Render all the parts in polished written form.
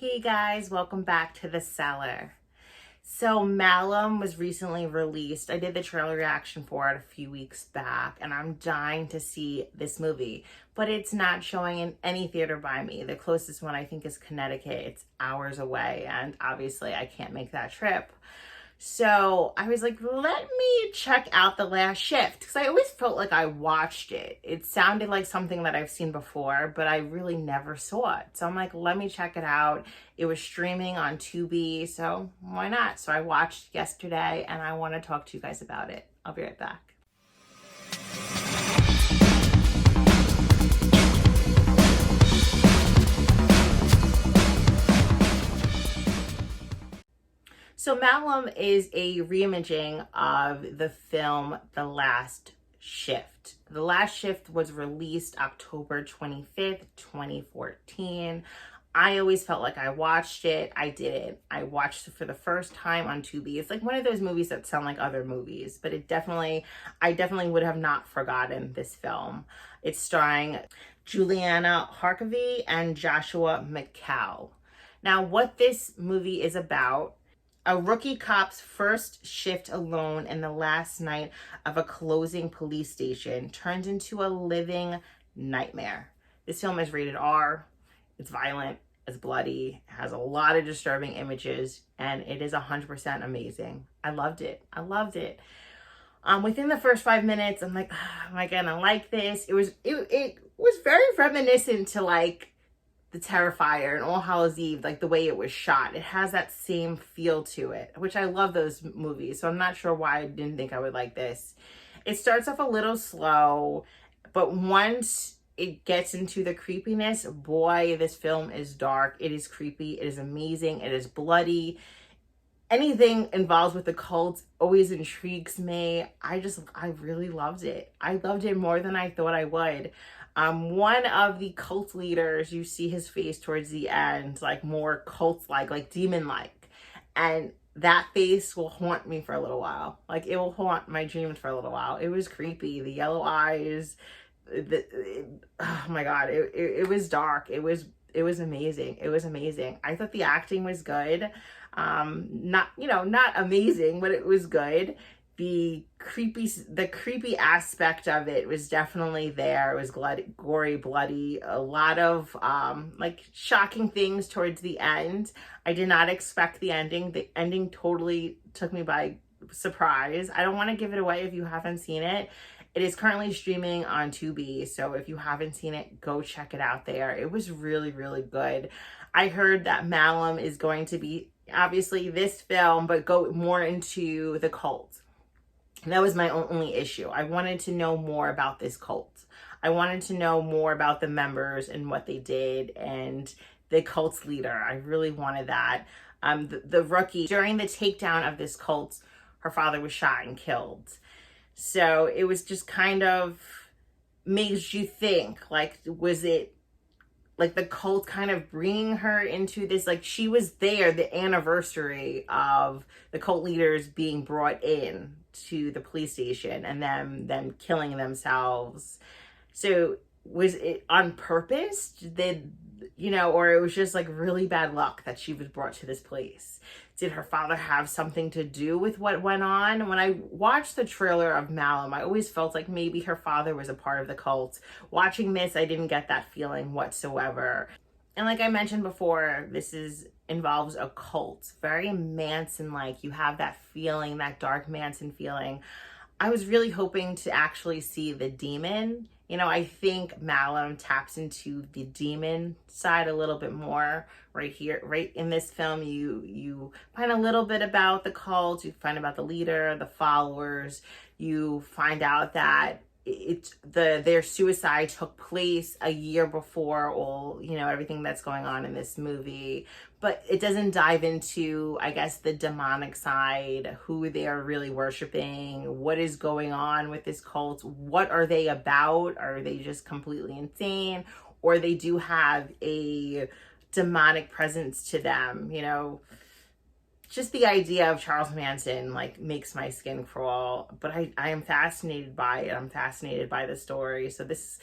Hey guys, welcome back to the Cellar. So Malum was recently released. I did the trailer reaction for it a few weeks back, and I'm dying to see this movie, but it's not showing in any theater by me. The closest one I think is Connecticut. It's hours away, and obviously I can't make that trip. So I was like, let me check out The Last Shift, because I always felt like I watched it. It sounded like something that I've seen before, but I really never saw it. So I'm like, let me check it out. It was streaming on Tubi, so why not? So I watched yesterday, and I want to talk to you guys about it. I'll be right back. So Malum is a reimaging of the film The Last Shift. The Last Shift was released October 25th, 2014. I always felt like I watched it. I didn't. I watched it for the first time on Tubi. It's like one of those movies that sound like other movies, but I definitely would have not forgotten this film. It's starring Juliana Harkavy and Joshua McCall. Now, what this movie is about: a rookie cop's first shift alone in the last night of a closing police station turns into a living nightmare. This film is rated R. It's violent, it's bloody, it has a lot of disturbing images, and it is 100% amazing. I loved it. Within the first 5 minutes, I'm like, oh, am I gonna like this? It was very reminiscent to like The Terrifier and All Hallows Eve, like the way it was shot. It has that same feel to it, which I love those movies. So I'm not sure why I didn't think I would like this. It starts off a little slow, but once it gets into the creepiness, boy, this film is dark. It is creepy. It is amazing. It is bloody. Anything involved with the cult always intrigues me. I really loved it. I loved it more than I thought I would. One of the cult leaders, you see his face towards the end, like more cult-like demon-like. And that face will haunt me for a little while. Like, it will haunt my dreams for a little while. It was creepy. The yellow eyes, oh my God, it was dark. It was amazing. It was amazing. I thought the acting was good. Not amazing, but it was good. The creepy aspect of it was definitely there. It was gory, bloody, a lot of shocking things towards the end. I did not expect the ending. The ending totally took me by surprise. I don't want to give it away if you haven't seen it. It is currently streaming on Tubi, so if you haven't seen it, go check it out there. It was really, really good. I heard that Malum is going to be obviously this film, but go more into the cult. And that was my only issue. I wanted to know more about this cult. I wanted to know more about the members and what they did and the cult's leader. I really wanted that. The rookie, during the takedown of this cult, her father was shot and killed. So it was just kind of makes you think, like, was it like the cult kind of bringing her into this? Like, she was there the anniversary of the cult leaders being brought in to the police station and them killing themselves. So was it on purpose? Or it was just like really bad luck that she was brought to this place? Did her father have something to do with what went on? When I watched the trailer of Malum, I always felt like maybe her father was a part of the cult. Watching this, I didn't get that feeling whatsoever. And like I mentioned before, involves a cult, very Manson-like. You have that feeling, that dark Manson feeling. I was really hoping to actually see the demon. I think Malum taps into the demon side a little bit more right here, right in this film. You find a little bit about the cult, you find about the leader, the followers, you find out that their suicide took place a year before all, everything that's going on in this movie. But it doesn't dive into, I guess, the demonic side, who they are really worshiping, what is going on with this cult, what are they about? Are they just completely insane? Or they do have a demonic presence to them, just the idea of Charles Manson like makes my skin crawl, but I am fascinated by it. I'm fascinated by the story. So this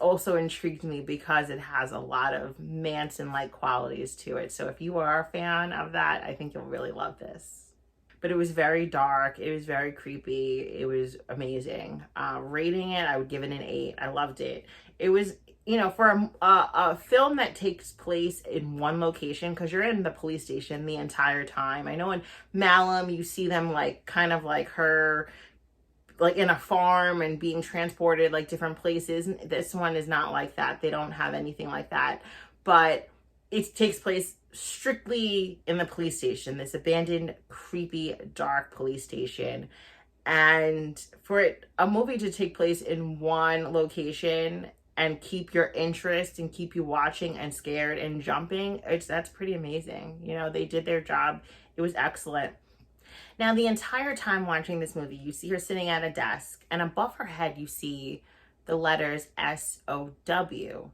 also intrigued me because it has a lot of Manson-like qualities to it. So if you are a fan of that, I think you'll really love this. But it was very dark. It was very creepy. It was amazing. Rating it, I would give it an 8. I loved it. It was, you know, for a film that takes place in one location, because you're in the police station the entire time. I know in Malum, you see them like kind of like her like in a farm and being transported like different places. This one is not like that. They don't have anything like that. But it takes place strictly in the police station, this abandoned, creepy, dark police station. And for a movie to take place in one location and keep your interest and keep you watching and scared and jumping, that's pretty amazing. You know, they did their job. It was excellent. Now, the entire time watching this movie, you see her sitting at a desk, and above her head, you see the letters SOW.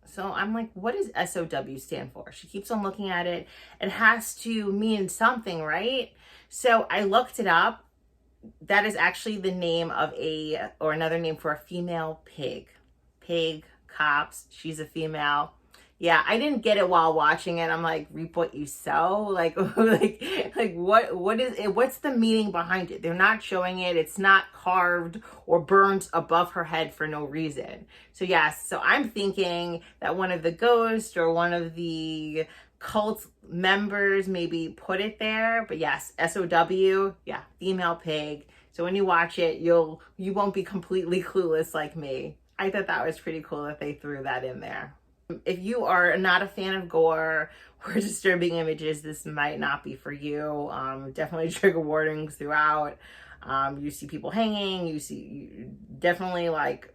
So I'm like, what does SOW stand for? She keeps on looking at it. It has to mean something, right? So I looked it up. That is actually the name of another name for a female pig. Pig, cops, she's a female. Yeah, I didn't get it while watching it. I'm like, reap what you sow. Like, what is it? What's the meaning behind it? They're not showing it. It's not carved or burnt above her head for no reason. So yes, so I'm thinking that one of the ghosts or one of the cult members maybe put it there. But yes, SOW, yeah, female pig. So when you watch it, you won't be completely clueless like me. I thought that was pretty cool that they threw that in there. If you are not a fan of gore or disturbing images, this might not be for you. Definitely trigger warnings throughout. You see people hanging. You definitely like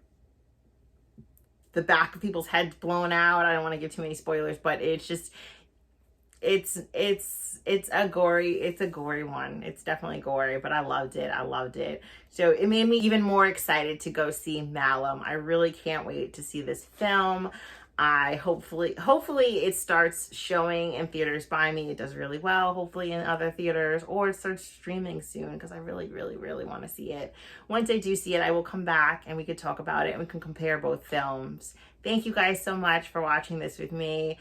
the back of people's heads blown out. I don't want to give too many spoilers, but it's just it's a gory one. It's definitely gory, but I loved it. So it made me even more excited to go see Malum. I really can't wait to see this film. Hopefully it starts showing in theaters by me. It does really well, hopefully in other theaters, or it starts streaming soon, because I really want to see it. Once I do see it, I will come back and we could talk about it and we can compare both films. Thank you guys so much for watching this with me.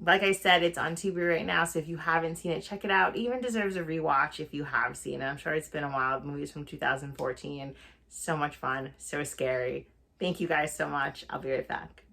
Like I said, it's on Tubi right now, so if you haven't seen it, check it out. It even deserves a rewatch if you have seen it. I'm sure it's been a while. The movie's from 2014. So much fun, so scary. Thank you guys so much. I'll be right back.